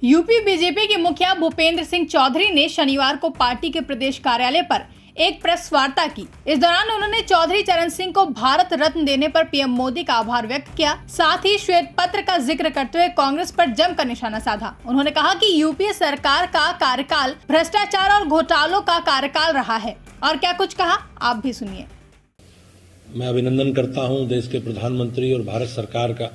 UP BJP के मुखिया भूपेंद्र सिंह चौधरी ने शनिवार को पार्टी के प्रदेश कार्यालय पर एक प्रेस वार्ता की। इस दौरान उन्होंने चौधरी चरण सिंह को भारत रत्न देने पर पीएम मोदी का आभार व्यक्त किया। साथ ही श्वेत पत्र का जिक्र करते हुए कांग्रेस पर जमकर निशाना साधा। उन्होंने कहा कि यूपीए सरकार का कार्यकाल भ्रष्टाचार और घोटालों का कार्यकाल रहा है। और क्या कुछ कहा, आप भी सुनिए। मैं अभिनंदन करता हूं देश के प्रधानमंत्री और भारत सरकार का।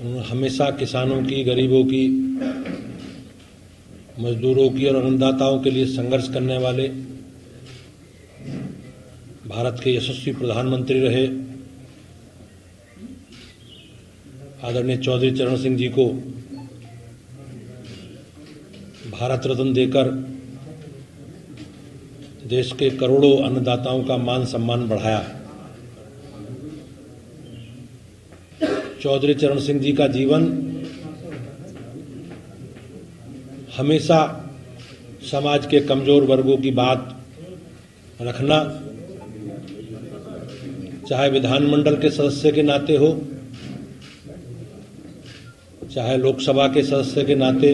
उन्होंने हमेशा किसानों की, गरीबों की, मजदूरों की और अन्नदाताओं के लिए संघर्ष करने वाले भारत के यशस्वी प्रधानमंत्री रहे आदरणीय चौधरी चरण सिंह जी को भारत रत्न देकर देश के करोड़ों अन्नदाताओं का मान सम्मान बढ़ाया। चौधरी चरण सिंह जी का जीवन हमेशा समाज के कमजोर वर्गों की बात रखना, चाहे विधानमंडल के सदस्य के नाते हो, चाहे लोकसभा के सदस्य के नाते,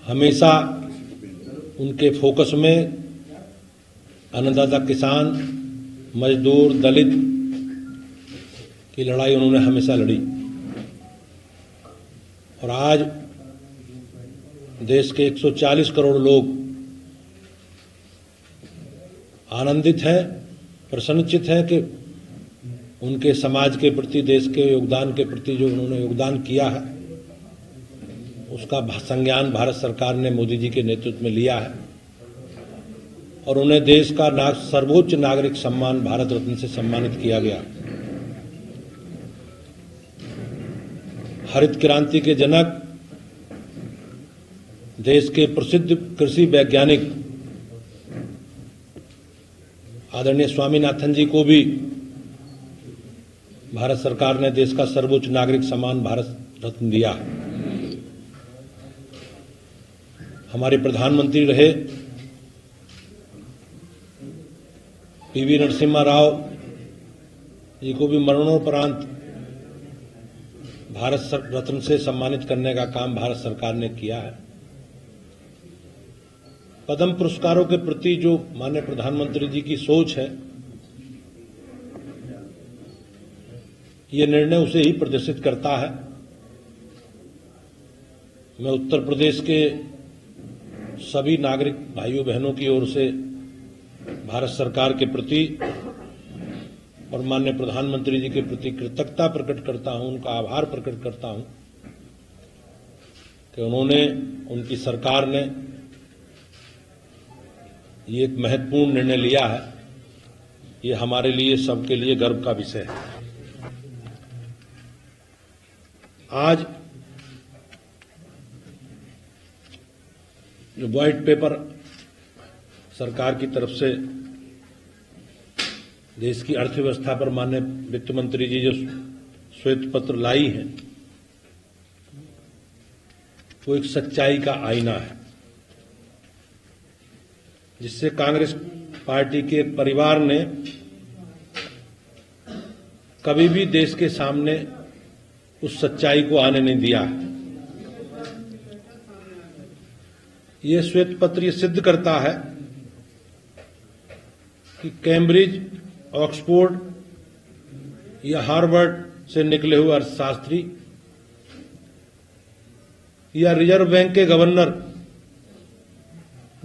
हमेशा उनके फोकस में अन्नदाता, किसान, मजदूर, दलित की लड़ाई उन्होंने हमेशा लड़ी। और आज देश के 140 करोड़ लोग आनंदित हैं, प्रसन्नचित हैं कि उनके समाज के प्रति, देश के योगदान के प्रति जो उन्होंने योगदान किया है, उसका संज्ञान भारत सरकार ने मोदी जी के नेतृत्व में लिया है और उन्हें देश का सर्वोच्च नागरिक सम्मान भारत रत्न से सम्मानित किया गया। हरित क्रांति के जनक, देश के प्रसिद्ध कृषि वैज्ञानिक आदरणीय स्वामीनाथन जी को भी भारत सरकार ने देश का सर्वोच्च नागरिक सम्मान भारत रत्न दिया। हमारे प्रधानमंत्री रहे पीवी नरसिम्हा राव जी को भी मरणोपरांत भारत रत्न से सम्मानित करने का काम भारत सरकार ने किया है। पद्म पुरस्कारों के प्रति जो माननीय प्रधानमंत्री जी की सोच है, ये निर्णय उसे ही प्रदर्शित करता है। मैं उत्तर प्रदेश के सभी नागरिक भाइयों बहनों की ओर से भारत सरकार के प्रति और माननीय प्रधानमंत्री जी के प्रति कृतज्ञता प्रकट करता हूं, उनका आभार प्रकट करता हूं कि उन्होंने, उनकी सरकार ने ये एक महत्वपूर्ण निर्णय लिया है। ये हमारे लिए, सबके लिए गर्व का विषय है। आज जो व्हाइट पेपर सरकार की तरफ से देश की अर्थव्यवस्था पर माननीय वित्त मंत्री जी जो श्वेत पत्र लाई है, वो एक सच्चाई का आईना है, जिससे कांग्रेस पार्टी के परिवार ने कभी भी देश के सामने उस सच्चाई को आने नहीं दिया। ये श्वेत पत्र ये सिद्ध करता है कि कैम्ब्रिज, ऑक्सफोर्ड या हार्वर्ड से निकले हुए अर्थशास्त्री या रिजर्व बैंक के गवर्नर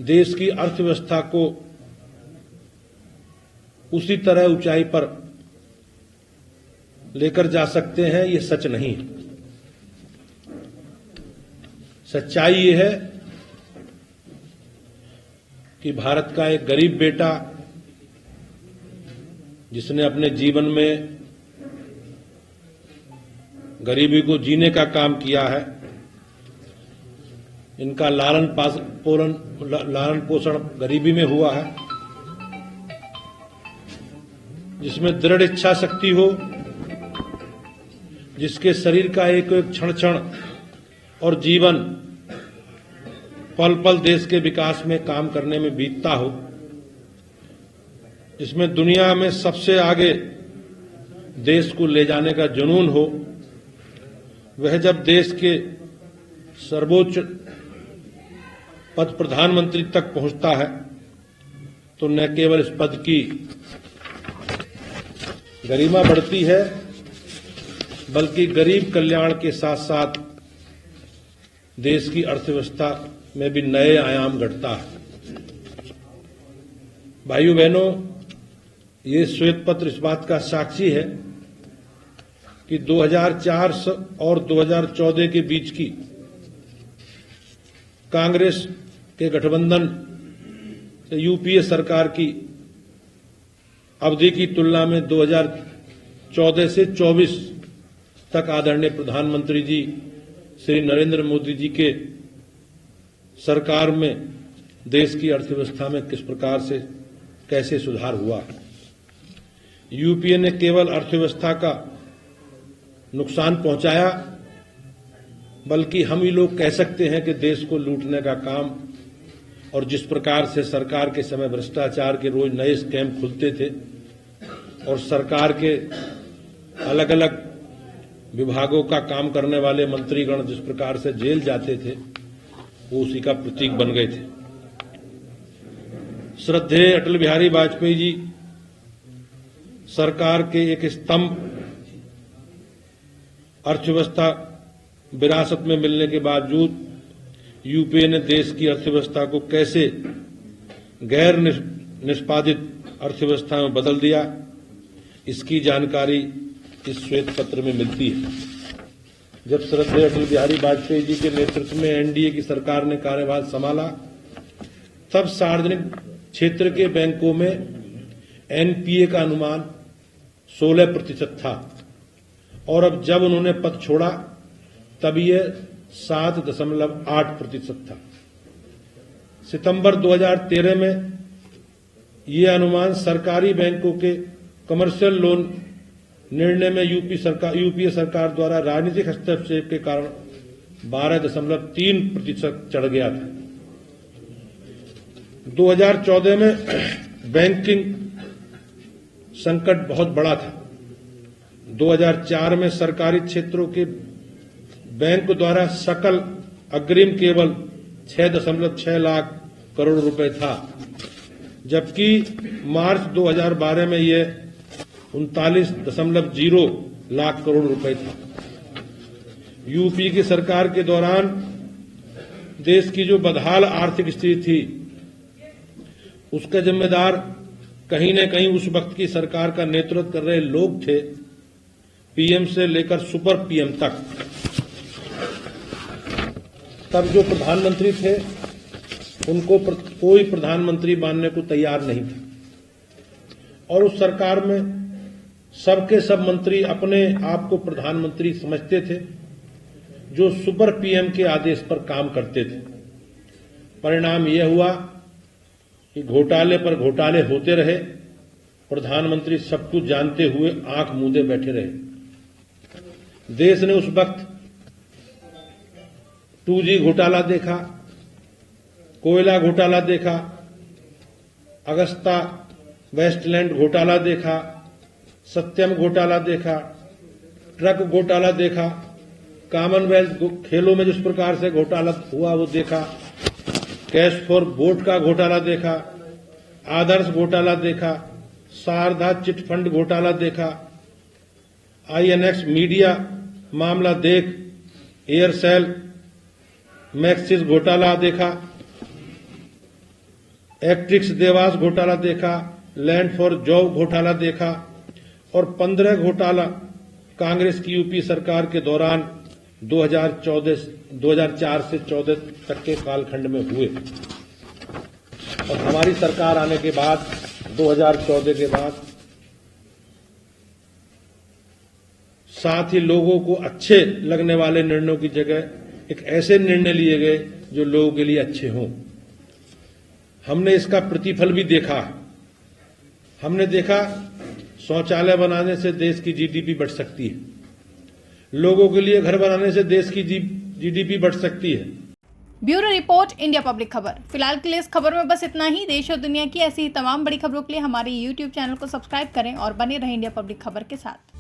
देश की अर्थव्यवस्था को उसी तरह ऊंचाई पर लेकर जा सकते हैं, ये सच नहीं। सच्चाई ये है कि भारत का एक गरीब बेटा जिसने अपने जीवन में गरीबी को जीने का काम किया है, इनका लालन पोषण गरीबी में हुआ है, जिसमें दृढ़ इच्छा शक्ति हो, जिसके शरीर का एक एक क्षण क्षण और जीवन पल पल देश के विकास में काम करने में बीतता हो, जिसमें दुनिया में सबसे आगे देश को ले जाने का जुनून हो, वह जब देश के सर्वोच्च पद प्रधानमंत्री तक पहुंचता है तो न केवल इस पद की गरिमा बढ़ती है, बल्कि गरीब कल्याण के साथ साथ देश की अर्थव्यवस्था में भी नए आयाम घटता है। भाइयों बहनों, ये श्वेत पत्र इस बात का साक्षी है कि 2004 और 2014 के बीच की कांग्रेस के गठबंधन से यूपीए सरकार की अवधि की तुलना में 2014 से 24 तक आदरणीय प्रधानमंत्री जी श्री नरेंद्र मोदी जी के सरकार में देश की अर्थव्यवस्था में किस प्रकार से कैसे सुधार हुआ। यूपीए ने केवल अर्थव्यवस्था का नुकसान पहुंचाया, बल्कि हम ही लोग कह सकते हैं कि देश को लूटने का काम, और जिस प्रकार से सरकार के समय भ्रष्टाचार के रोज नए स्कैम खुलते थे और सरकार के अलग अलग विभागों का काम करने वाले मंत्रीगण जिस प्रकार से जेल जाते थे, वो उसी का प्रतीक बन गए थे। श्रद्धेय अटल बिहारी वाजपेयी जी सरकार के एक स्तंभ अर्थव्यवस्था विरासत में मिलने के बावजूद यूपीए ने देश की अर्थव्यवस्था को कैसे गैर निष्पादित अर्थव्यवस्था में बदल दिया, इसकी जानकारी इस श्वेत पत्र में मिलती है। जब श्रद्धेय अटल बिहारी वाजपेयी जी के नेतृत्व में एनडीए की सरकार ने कार्यभार संभाला, तब सार्वजनिक क्षेत्र के बैंकों में एनपीए का अनुमान 16% था, और अब जब उन्होंने पद छोड़ा तब यह 7.8% था। सितंबर 2013 में यह अनुमान सरकारी बैंकों के कमर्शियल लोन निर्णय में यूपीए सरकार द्वारा राजनीतिक हस्तक्षेप के कारण 12.3% चढ़ गया था। 2014 में बैंकिंग संकट बहुत बड़ा था। 2004 में सरकारी क्षेत्रों के बैंक द्वारा सकल अग्रिम केवल 6.6 लाख करोड़ रुपए था, जबकि मार्च 2012 में यह 39.0 लाख करोड़ रुपए था। यूपी की सरकार के दौरान देश की जो बदहाल आर्थिक स्थिति थी, उसका जिम्मेदार कहीं न कहीं उस वक्त की सरकार का नेतृत्व कर रहे लोग थे, पीएम से लेकर सुपर पीएम तक। तब जो प्रधानमंत्री थे उनको कोई प्रधानमंत्री मानने को तैयार नहीं था, और उस सरकार में सबके सब मंत्री अपने आप को प्रधानमंत्री समझते थे, जो सुपर पीएम के आदेश पर काम करते थे। परिणाम यह हुआ कि घोटाले पर घोटाले होते रहे, प्रधानमंत्री सब कुछ जानते हुए आंख मूंदे बैठे रहे। देश ने उस वक्त 2G घोटाला देखा, कोयला घोटाला देखा, अगस्ता वेस्टलैंड घोटाला देखा, सत्यम घोटाला देखा, ट्रक घोटाला देखा, कॉमनवेल्थ खेलों में जिस प्रकार से घोटाला हुआ वो देखा, कैश फॉर वोट का घोटाला देखा, आदर्श घोटाला देखा, शारदा चिट फंड घोटाला देखा, आईएनएक्स मीडिया मामला देख, एयरसेल मैक्सिस घोटाला देखा, एक्ट्रिक्स देवास घोटाला देखा, लैंड फॉर जॉब घोटाला देखा, और 15 घोटाला कांग्रेस की यूपी सरकार के दौरान 2004 से 14 तक के कालखंड में हुए। और हमारी सरकार आने के बाद 2014 के बाद साथ ही लोगों को अच्छे लगने वाले निर्णयों की जगह एक ऐसे निर्णय लिए गए जो लोगों के लिए अच्छे हों। हमने इसका प्रतिफल भी देखा। हमने देखा शौचालय बनाने से देश की जीडीपी बढ़ सकती है, लोगों के लिए घर बनाने से देश की जीडीपी बढ़ सकती है। ब्यूरो रिपोर्ट, इंडिया पब्लिक खबर। फिलहाल के लिए इस खबर में बस इतना ही। देश और दुनिया की ऐसी ही तमाम बड़ी खबरों के लिए हमारे YouTube चैनल को सब्सक्राइब करें और बने रहें इंडिया पब्लिक खबर के साथ।